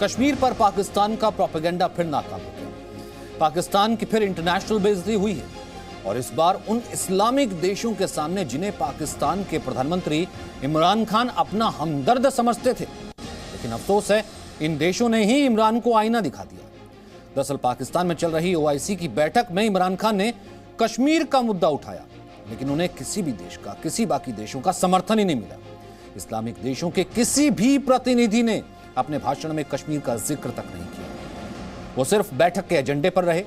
कश्मीर पर पाकिस्तान का प्रोपेगेंडा फिर नाकाम हो गया। पाकिस्तान की फिर इंटरनेशनल बेइज्जती हुई है और इस बार उन इस्लामिक देशों के सामने जिन्हें पाकिस्तान के प्रधानमंत्री इमरान खान अपना हमदर्द समझते थे। लेकिन अफसोस है, इन देशों ने ही इमरान को आईना दिखा दिया। दरअसल पाकिस्तान में चल रही ओआईसी की बैठक में इमरान खान ने कश्मीर का मुद्दा उठाया, लेकिन उन्हें किसी भी देश का, किसी बाकी देशों का समर्थन ही नहीं मिला। इस्लामिक देशों के किसी भी प्रतिनिधि ने अपने भाषण में कश्मीर का जिक्र तक नहीं किया। वो सिर्फ बैठक के एजेंडे पर रहे,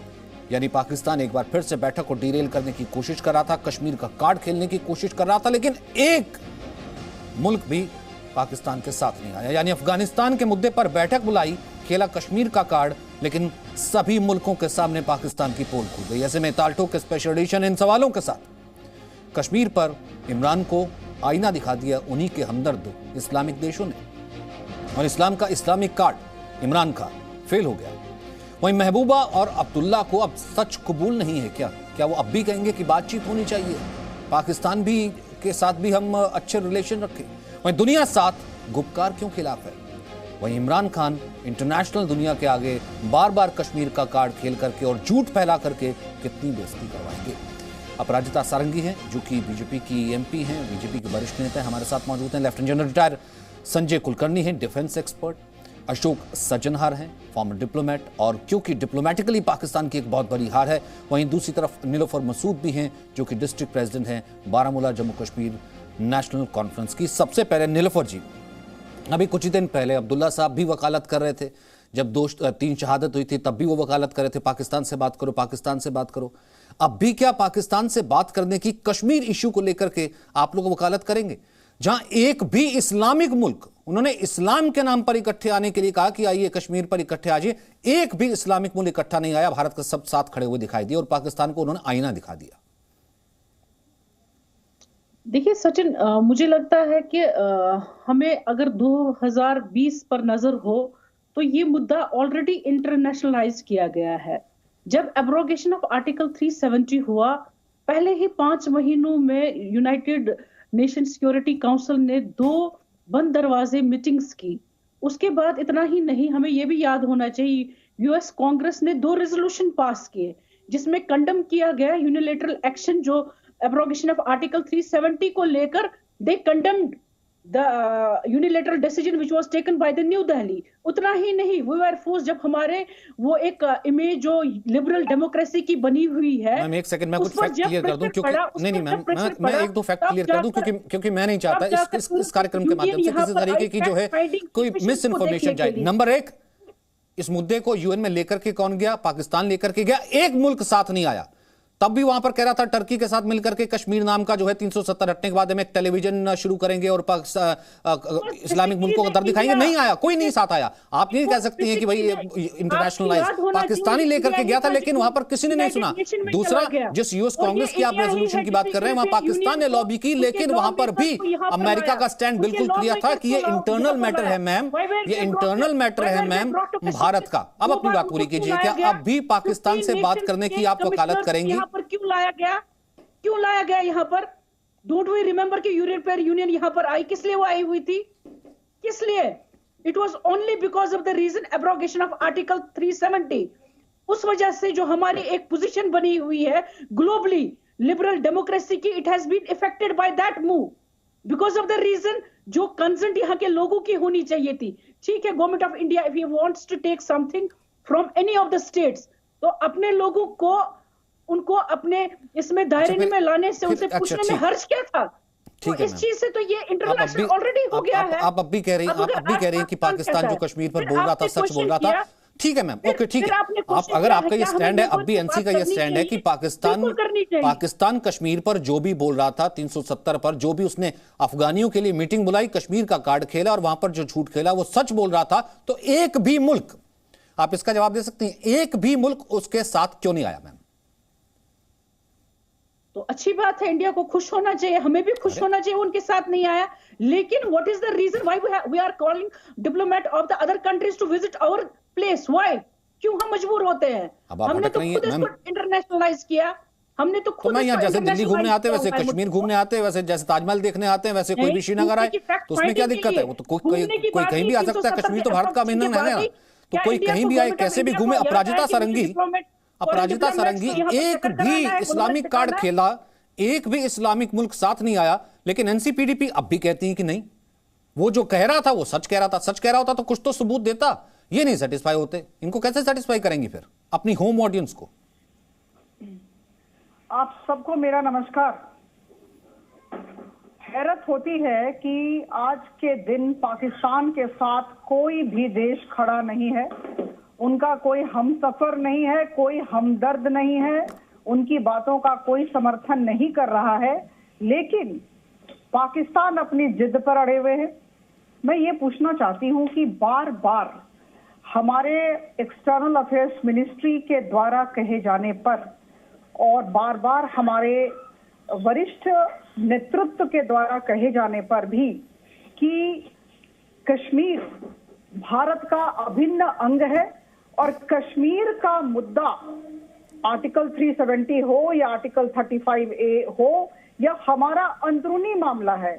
यानी पाकिस्तान एक बार फिर से बैठक को डिरेल करने की कोशिश कर रहा था, कश्मीर का कार्ड खेलने की कोशिश कर रहा था, लेकिन एक मुल्क भी पाकिस्तान के साथ नहीं आया। यानी अफगानिस्तान के मुद्दे पर बैठक बुलाई, खेला कश्मीर का कार्ड, लेकिन सभी मुल्कों के सामने पाकिस्तान की पोल खुल गई। ऐसे में ताल्टो के स्पेशल एडिशन इन सवालों के साथ कश्मीर पर इमरान को आईना दिखा दिया उन्हीं के हमदर्द इस्लामिक देशों ने, और इस्लाम का इस्लामिक कार्ड इमरान का फेल हो गया। वहीं महबूबा और अब्दुल्ला को अब सच कबूल नहीं है क्या वो अब भी कहेंगे कि बातचीत होनी चाहिए, पाकिस्तान भी के साथ भी हम अच्छे रिलेशन रखें? वहीं दुनिया साथ गुपकार क्यों खिलाफ है? वहीं इमरान खान इंटरनेशनल दुनिया के आगे बार बार कश्मीर का कार्ड खेल करके और झूठ फैला करके कितनी बेइज्जती करवाएंगे? अपराजिता सारंगी हैं, जो कि बीजेपी की एमपी हैं, बीजेपी के वरिष्ठ नेता हैं, हमारे साथ मौजूद हैं। Lieutenant general retire Sanjay Kulkarni हैं, डिफेंस एक्सपर्ट। अशोक सज्जनहार हैं, फॉर्मर डिप्लोमेट, और क्योंकि डिप्लोमेटिकली पाकिस्तान की एक बहुत बड़ी हार है, वहीं दूसरी तरफ नीलोफर मसूद भी हैं, जो कि डिस्ट्रिक्ट प्रेसिडेंट हैं बारामूला जम्मू कश्मीर नेशनल कॉन्फ्रेंस की। सबसे पहले नीलोफर जी, अभी कुछ ही दिन पहले अब्दुल्ला साहब भी वकालत कर रहे थे, जब 3 शहादत हुई थी तब भी वो वकालत कर रहे थे, पाकिस्तान से बात करो, पाकिस्तान से बात करो। अब भी क्या पाकिस्तान से बात करने की, कश्मीर इश्यू को लेकर के आप लोग वकालत करेंगे, जहां एक भी इस्लामिक मुल्क, उन्होंने इस्लाम के नाम पर इकट्ठे आने के लिए कहा कि आइए कश्मीर पर इकट्ठे आ जाइए, एक भी इस्लामिक मुल्क इकट्ठा नहीं आया, भारत का सब साथ खड़े हुए दिखाई दिए और पाकिस्तान को उन्होंने आईना दिखा दिया। देखिए सचिन, मुझे लगता है कि हमें अगर 2020 पर नजर हो तो ये मुद्दा ऑलरेडी इंटरनेशनलाइज किया गया है। जब एब्रोगेशन ऑफ आर्टिकल 370 हुआ, पहले ही 5 महीनों में यूनाइटेड नेशन सिक्योरिटी काउंसिल ने 2 बंद दरवाजे मीटिंग्स की। उसके बाद इतना ही नहीं, हमें यह भी याद होना चाहिए, यूएस कांग्रेस ने 2 रेजोल्यूशन पास किए जिसमें कंडम किया गया यूनिलेटरल एक्शन, जो एब्रोगेशन ऑफ आर्टिकल 370 को लेकर they condemned the unilateral decision which was taken by the New Delhi. उतना ही नहीं, वी वर फोर्स, जब हमारे वो एक इमेज जो लिबरल डेमोक्रेसी की बनी हुई है। मैम एक सेकंड, मैं कुछ फैक्ट क्लियर कर दूं, क्योंकि नहीं मैम, मैं 1-2 फैक्ट क्लियर कर दूं, क्योंकि मैं नहीं चाहता इस कार्यक्रम के माध्यम से किसी तरीके की जो है कोई मिस इन्फॉर्मेशन जाए। नंबर 1, इस मुद्दे को यूएन में लेकर के कौन गया? पाकिस्तान लेकर के गया, एक मुल्क साथ नहीं आया। तब भी वहां पर कह रहा था टर्की के साथ मिलकर के कश्मीर नाम का जो है 370 हटने के बाद हम एक टेलीविजन शुरू करेंगे और इस्लामिक मुल्कों का दर्द दिखाएंगे। नहीं आया, कोई नहीं साथ आया। आप नहीं कह सकती हैं कि भाई इंटरनेशनलाइज पाकिस्तानी लेकर के गया था, लेकिन वहां पर किसी ने नहीं सुना। दूसरा, जिस यूएस कांग्रेस की आप रेजोल्यूशन की बात कर रहे हैं, वहां पाकिस्तान ने लॉबी की, लेकिन वहां पर भी अमेरिका का स्टैंड बिल्कुल क्लियर था कि ये इंटरनल मैटर है मैम, ये इंटरनल मैटर है मैम भारत का। अब अपनी बात पूरी कीजिए, क्या अब भी पाकिस्तान से बात करने की आप वकालत करेंगी? पर क्यों लाया गया यहाँ पर? डोंट वी रिमेंबर कि यूरोपियन यूनियन यहाँ पर आई, किस लिए वो आई हुई थी? किस लिए? It was only because of the reason abrogation of article 370। उस वजह से जो हमारी एक पोजीशन बनी हुई है ग्लोबली लिबरल डेमोक्रेसी की, it has been affected by that move, because of the reason जो कंसेंट यहाँ के लोगों की होनी चाहिए थी। ठीक है, government of India if he wants to take something from any of the states, तो अपने लोगों को, उनको अपने इसमें दायरे में लाने से, उनसे पूछने में हर्ज क्या था? तो इस चीज से तो ये इंटरनेशनल ऑलरेडी हो गया है। आप अब भी कह रही हैं कि पाकिस्तान जो कश्मीर पर बोल रहा था सच बोल रहा था। ठीक है मैम, ओके ठीक है। आप अगर आपका ये स्टैंड है, अब भी एनसी का ये स्टैंड है कि पाकिस्तान कश्मीर पर जो भी बोल रहा था, 370 पर जो भी उसने अफगानियों के लिए मीटिंग बुलाई, कश्मीर का कार्ड खेला और वहां पर जो झूठ खेला वो सच बोल रहा था, तो एक भी मुल्क, आप इसका जवाब दे सकती हैं, एक भी मुल्क उसके साथ क्यों नहीं आया मैम? तो अच्छी बात है, इंडिया को खुश होना चाहिए, हमें भी खुश होना चाहिए उनके साथ नहीं आया। लेकिन what is the reason why we are calling diplomat of the other countries to visit our place? Why? क्यों हम मजबूर होते हैं? हमने तो खुद इसको इंटरनेशनलाइज किया। हमने तो तो खुद मैं यहाँ जैसे दिल्ली घूमने आते हैं, वैसे internationalize कश्मीर किया घूमने आते हैं, वैसे जैसे ताजमहल देखने आते हैं, वैसे कोई भी श्रीनगर आए, तो उसमें क्या दिक्कत है? वो तो कोई कहीं भी आ सकता है। कश्मीर तो भारत का अभिन्न है ना, तो कोई कहीं भी आए, कैसे भी घूमे। अपराजिता सारंगी, अपराजिता सारंगी एक भी इस्लामिक कार्ड खेला, एक भी इस्लामिक मुल्क साथ नहीं आया, लेकिन एनसीपीडीपी अब भी कहती है कि नहीं, वो जो कह रहा था वो सच कह रहा था। सच कह रहा होता तो कुछ तो सबूत देता। ये नहीं सेटिस्फाई होते, इनको कैसे सेटिस्फाई करेंगी फिर अपनी होम ऑडियंस को? आप सबको मेरा नमस्कार। हैरत होती है कि आज के दिन पाकिस्तान के साथ कोई भी देश खड़ा नहीं है, उनका कोई हमसफर नहीं है, कोई हमदर्द नहीं है, उनकी बातों का कोई समर्थन नहीं कर रहा है, लेकिन पाकिस्तान अपनी जिद पर अड़े हुए है। मैं ये पूछना चाहती हूं कि बार बार हमारे एक्सटर्नल अफेयर्स मिनिस्ट्री के द्वारा कहे जाने पर और बार बार हमारे वरिष्ठ नेतृत्व के द्वारा कहे जाने पर भी कि कश्मीर भारत का अभिन्न अंग है और कश्मीर का मुद्दा आर्टिकल 370 हो या आर्टिकल 35A हो या हमारा अंदरूनी मामला है,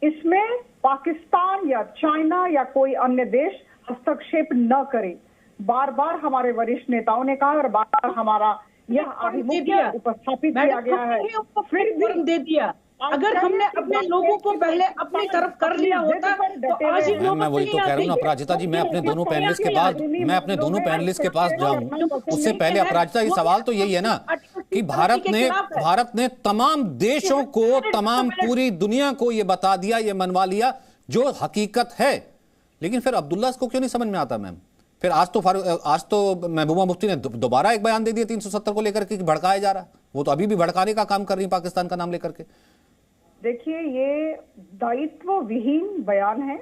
इसमें पाकिस्तान या चाइना या कोई अन्य देश हस्तक्षेप न करे। बार बार हमारे वरिष्ठ नेताओं ने कहा और बार बार हमारा यह आभिमुख्य उपस्थापित किया गया है, फिर भी दे दिया। अगर हमने अपने लोगों को पहले अपनी तरफ कर लिया होता तो आज ये मैं वही तो कह रहा हूँ ना अपराजिता जी, मैं अपने दोनों पैनलिस्ट के पास जाऊं उससे पहले अपराजिता जी, सवाल तो यही है ना कि भारत ने तमाम देशों को, तमाम पूरी दुनिया को ये बता दिया, ये मनवा लिया जो हकीकत है, लेकिन फिर अब्दुल्ला को क्यों नहीं समझ में आता मैम? फिर आज तो महबूबा मुफ्ती ने दोबारा एक बयान दे दिया 370 को लेकर के कि भड़काया जा रहा है। वो तो अभी भी भड़काने का काम कर रही है पाकिस्तान का नाम लेकर के। देखिए, ये दायित्व विहीन बयान है।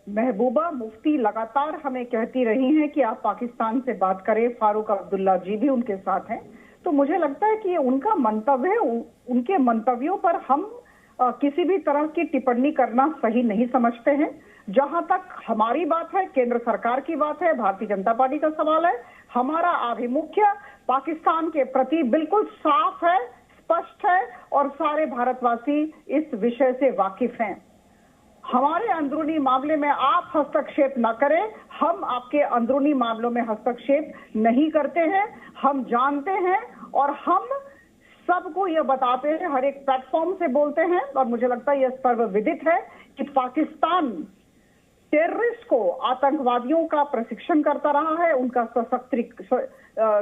महबूबा मुफ्ती लगातार हमें कहती रही हैं कि आप पाकिस्तान से बात करें, फारूक अब्दुल्ला जी भी उनके साथ हैं। तो मुझे लगता है कि ये उनका मंतव्य है, उनके मंतव्यों पर हम किसी भी तरह की टिप्पणी करना सही नहीं समझते हैं। जहां तक हमारी बात है, केंद्र सरकार की बात है, भारतीय जनता पार्टी का सवाल है, हमारा आभिमुख्य पाकिस्तान के प्रति बिल्कुल साफ है, स्पष्ट है और सारे भारतवासी इस विषय से वाकिफ हैं। हमारे अंदरूनी मामले में आप हस्तक्षेप न करें, हम आपके अंदरूनी मामलों में हस्तक्षेप नहीं करते हैं। हम जानते हैं और हम सबको यह बताते हैं, हर एक प्लेटफॉर्म से बोलते हैं और मुझे लगता है यह सर्वविदित है कि पाकिस्तान टेररिस्ट को, आतंकवादियों का प्रशिक्षण करता रहा है, उनका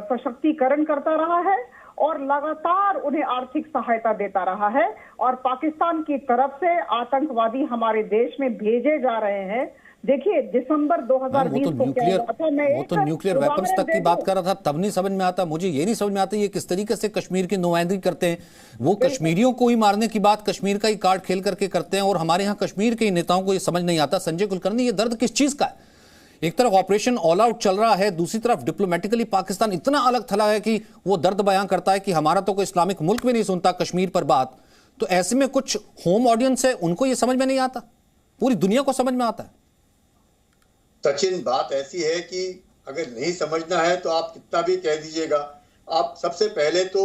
सशक्तिकरण करता रहा है और लगातार उन्हें आर्थिक सहायता देता रहा है। और पाकिस्तान की तरफ से आतंकवादी हमारे देश में भेजे जा रहे हैं। देखिए, दिसंबर 2020 को वो तो न्यूक्लियर वेपन्स तक की बात कर रहा था, तब नहीं समझ में आता। मुझे ये नहीं समझ में आता ये किस तरीके से कश्मीर की नुमाइंदगी करते हैं। वो कश्मीरियों को ही मारने की बात कश्मीर का ही कार्ड खेल करके करते हैं और हमारे यहाँ कश्मीर के नेताओं को ये समझ नहीं आता। संजय कुलकर्णी, ये दर्द किस चीज का है? एक तरफ ऑपरेशन ऑल आउट चल रहा है, दूसरी तरफ डिप्लोमेटिकली पाकिस्तान इतना अलग थला है कि वो दर्द बयां करता है कि हमारा तो कोई इस्लामिक मुल्क भी नहीं सुनता कश्मीर पर बात। तो ऐसे में कुछ होम ऑडियंस है, उनको ये समझ में नहीं आता, पूरी दुनिया को समझ में आता है। सचिन, बात ऐसी है कि अगर नहीं समझना है तो आप कितना भी कह दीजिएगा। आप सबसे पहले तो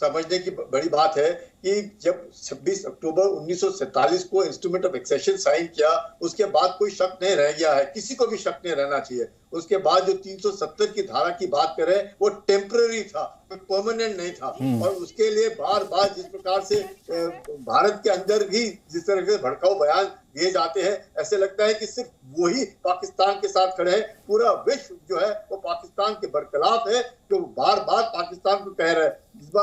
समझने की बड़ी बात है कि जब 26 अक्टूबर 1947 को इंस्ट्रूमेंट ऑफ एक्सेशन साइन किया, उसके बाद कोई शक नहीं रह गया है, किसी को भी शक नहीं रहना चाहिए। उसके बाद जो 370 की धारा की बात करें वो टेम्पररी था, परमानेंट नहीं था। और उसके लिए बार बार जिस प्रकार से भारत के अंदर भी जिस तरह से भड़काऊ बयान दिए जाते हैं, ऐसे लगता है कि सिर्फ वही पाकिस्तान के साथ खड़े हैं, पूरा विश्व जो है वो पाकिस्तान के बरखिलाफ है, जो बार बार पाकिस्तान को कह रहे हैं।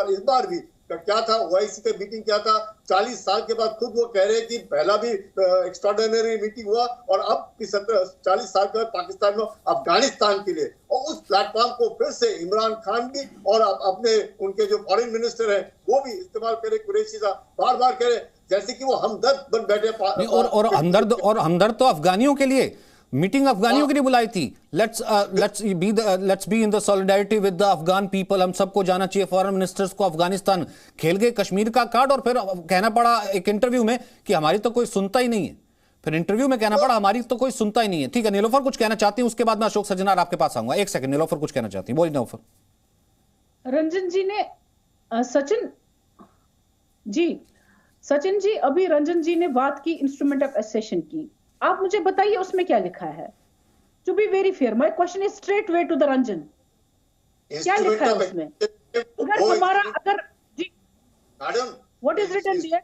इस बार भी क्या था, ओआईसी का मीटिंग क्या था, 40 साल के बाद खुद वो कह रहे हैं कि पहला भी एक्स्ट्राऑर्डिनरी मीटिंग हुआ और अब 40 साल के बाद पाकिस्तान में अफगानिस्तान के लिए, और उस प्लेटफॉर्म को फिर से इमरान खान भी और अपने उनके जो फॉरेन मिनिस्टर हैं वो भी इस्तेमाल करे, कुरैशी साहब बार बार कह रहे जैसे कि वो हमदर्द बन बैठे। और हमदर्द तो अफगानियों के लिए मीटिंग अफगानियों के लिए बुलाई थी। Let's be in the solidarity with the Afghan people. हम सबको जाना चाहिए, फॉरेन मिनिस्टर्स को। अफगानिस्तान खेल गए कश्मीर का कार्ड और फिर कहना पड़ा एक इंटरव्यू में कि हमारी तो कोई सुनता ही नहीं है। फिर इंटरव्यू में कहना पड़ा हमारी तो कोई सुनता ही नहीं है। ठीक है, नीलोफर कुछ कहना चाहती हूं, उसके बाद मैं अशोक सज्जनार आपके पास आऊंगा। एक सेकंड, नीलोफर कुछ कहना चाहती हूं, बोलिए नीलोफर। रंजन जी ने सचिन जी, अभी रंजन जी ने बात की इंस्ट्रूमेंट ऑफ एसेशन की। आप मुझे बताइए उसमें क्या लिखा है? To be very fair, my question is straight way to the Ranjan. क्या लिखा है उसमें? अगर जी madam, what is written there?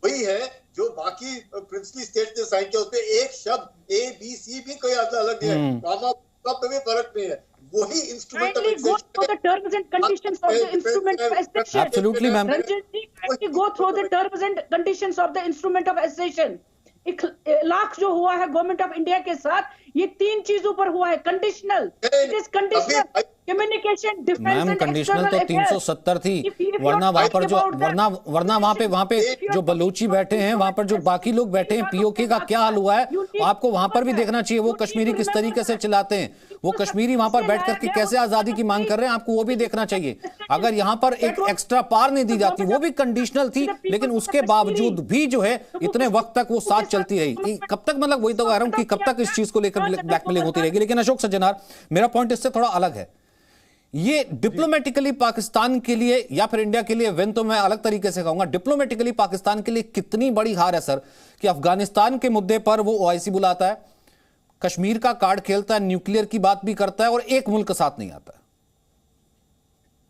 वही है जो बाकी प्रिंसली स्टेट ने साइन किया, उसमें एक शब्द ए बी सी भी कोई अलग नहीं है, कॉमा में भी फरक नहीं है। वही instrument of go through the terms and conditions of the instrument of accession. Absolutely, ma'am. Ranjan ji, kindly go through the terms and conditions of the instrument of accession. Lakh जो हुआ है गवर्नमेंट ऑफ इंडिया के साथ, ये 3 चीजों पर हुआ है। Conditional, it is conditional communication, defence ma'am, conditional तो 370 थी, वरना वहां पर जो वरना वहां पे जो बलूची बैठे हैं, वहां पर जो बाकी लोग बैठे हैं, पीओके का क्या हाल हुआ है, आपको वहां पर भी देखना चाहिए। वो कश्मीरी किस तरीके से चिल्लाते हैं, वो कश्मीरी वहां पर बैठ करके कैसे आजादी की मांग कर रहे हैं, आपको वो भी देखना चाहिए। अगर यहां पर एक एक्स्ट्रा पार नहीं दी जाती, वो भी कंडीशनल थी, लेकिन उसके बावजूद भी जो है इतने वक्त तक वो साथ चलती रही। कब तक, मतलब वही तो कह रहा हूं कि कब तक इस चीज को लेकर ब्लैकमेलिंग होती रहेगी। लेकिन अशोक सज्जनार, मेरा पॉइंट इससे थोड़ा अलग है। ये डिप्लोमेटिकली पाकिस्तान के लिए या फिर इंडिया के लिए, विन तो मैं अलग तरीके से कहूंगा, डिप्लोमेटिकली पाकिस्तान के लिए कितनी बड़ी हार है सर, कि अफगानिस्तान के मुद्दे पर वो ओआईसी बुलाता है, कश्मीर का कार्ड खेलता है, न्यूक्लियर की बात भी करता है, और एक मुल्क साथ नहीं आता।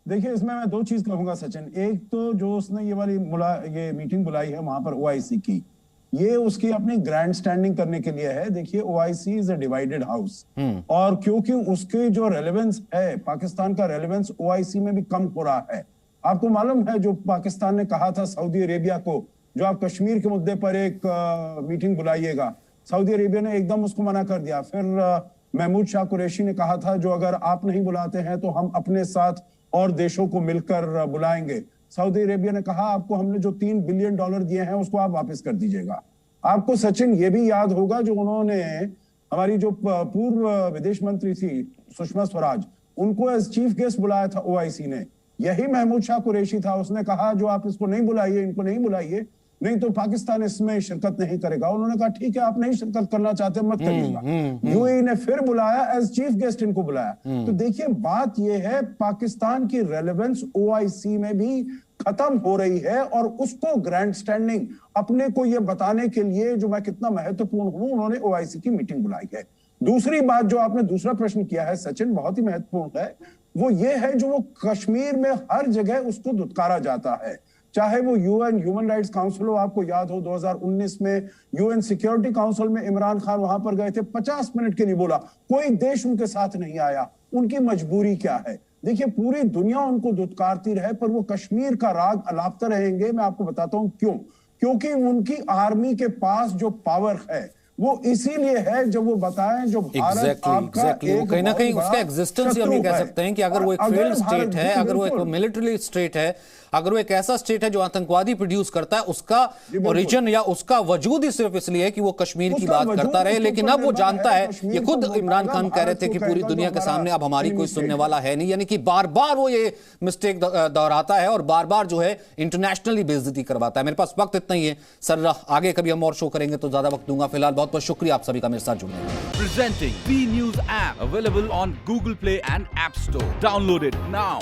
देखिए, इसमें मैं 2 चीज कहूंगा सचिन। एक तो जो उसने ये मीटिंग बुलाई है वहां पर ओआईसी की, ये उसकी अपनी ग्रैंड स्टैंडिंग करने के लिए है। देखिए, OIC is a divided house, और क्योंकि उसके जो रेलेवेंस है, पाकिस्तान का रेलेवेंस ओआईसी में भी कम हो रहा है। आपको मालूम है जो पाकिस्तान ने कहा था सऊदी अरेबिया को, जो आप कश्मीर के मुद्दे पर एक मीटिंग बुलाइएगा, सऊदी अरेबिया ने एकदम उसको मना कर दिया। फिर महमूद शाह कुरैशी ने कहा था जो अगर आप नहीं बुलाते हैं तो हम अपने साथ और देशों को मिलकर बुलाएंगे। सऊदी अरेबिया ने कहा आपको हमने जो $3 बिलियन दिए हैं उसको आप वापस कर दीजिएगा। आपको सचिन ये भी याद होगा जो उन्होंने हमारी जो पूर्व विदेश मंत्री थी सुषमा स्वराज, उनको एज चीफ गेस्ट बुलाया था ओआईसी ने, यही महमूद शाह कुरैशी था। उसने कहा जो आप इसको नहीं बुलाइए, इनको नहीं बुलाइए, नहीं तो पाकिस्तान इसमें शिरकत नहीं करेगा। उन्होंने कहा ठीक है, आप नहीं शिरकत करना चाहते मत करिएगा। यूएई ने फिर बुलाया, एज चीफ गेस्ट इनको बुलाया। तो देखिए, बात यह है पाकिस्तान की रेलेवेंस ओआईसी में भी खत्म हो रही है, और उसको ग्रैंड स्टैंडिंग अपने को यह बताने के लिए जो मैं कितना महत्वपूर्ण हूं, उन्होंने ओआईसी की मीटिंग बुलाई है। दूसरी बात जो आपने दूसरा प्रश्न किया है सचिन, बहुत ही महत्वपूर्ण है, वो ये है जो वो कश्मीर में हर जगह उसको दुत्कारा जाता है, चाहे वो यूएन ह्यूमन राइट्स काउंसिल हो। आपको याद हो 2019 में यूएन सिक्योरिटी काउंसिल में इमरान खान वहां पर गए थे, 50 मिनट के लिए बोला, कोई देश उनके साथ नहीं आया। उनकी मजबूरी क्या है? देखिए, पूरी दुनिया उनको दुत्कारती रहे पर वो कश्मीर का राग अलापते रहेंगे। मैं आपको बताता हूं क्यों। क्योंकि उनकी आर्मी के पास जो पावर है वो इसीलिए है जब वो बताएं जो भारत आपका वो कहीं ना कहीं उसका एग्जिस्टेंस ही हम ये कह सकते हैं कि अगर वो एक फेल्ड स्टेट है, अगर वो एक मिलिट्री स्टेट है, अगर वो एक ऐसा स्टेट है जो आतंकवादी प्रोड्यूस करता है, उसका ओरिजिन या उसका वजूद ही सिर्फ इसलिए है कि वो कश्मीर की बात करता रहे। लेकिन अब वो जानता है, ये खुद इमरान खान कह रहे थे कि पूरी दुनिया के सामने अब हमारी कोई सुनने वाला है नहीं, यानी कि बार बार वो ये मिस्टेक दोहराता है और बार बार जो है इंटरनेशनली बेइज्जती करवाता है। मेरे पास वक्त इतना ही है सर, आगे कभी हम और शो करेंगे तो ज्यादा वक्त दूंगा। फिलहाल बहुत बहुत शुक्रिया आप सभी का मेरे साथ जुड़ने का। Presenting B News app available on Google Play and App Store. Download it now.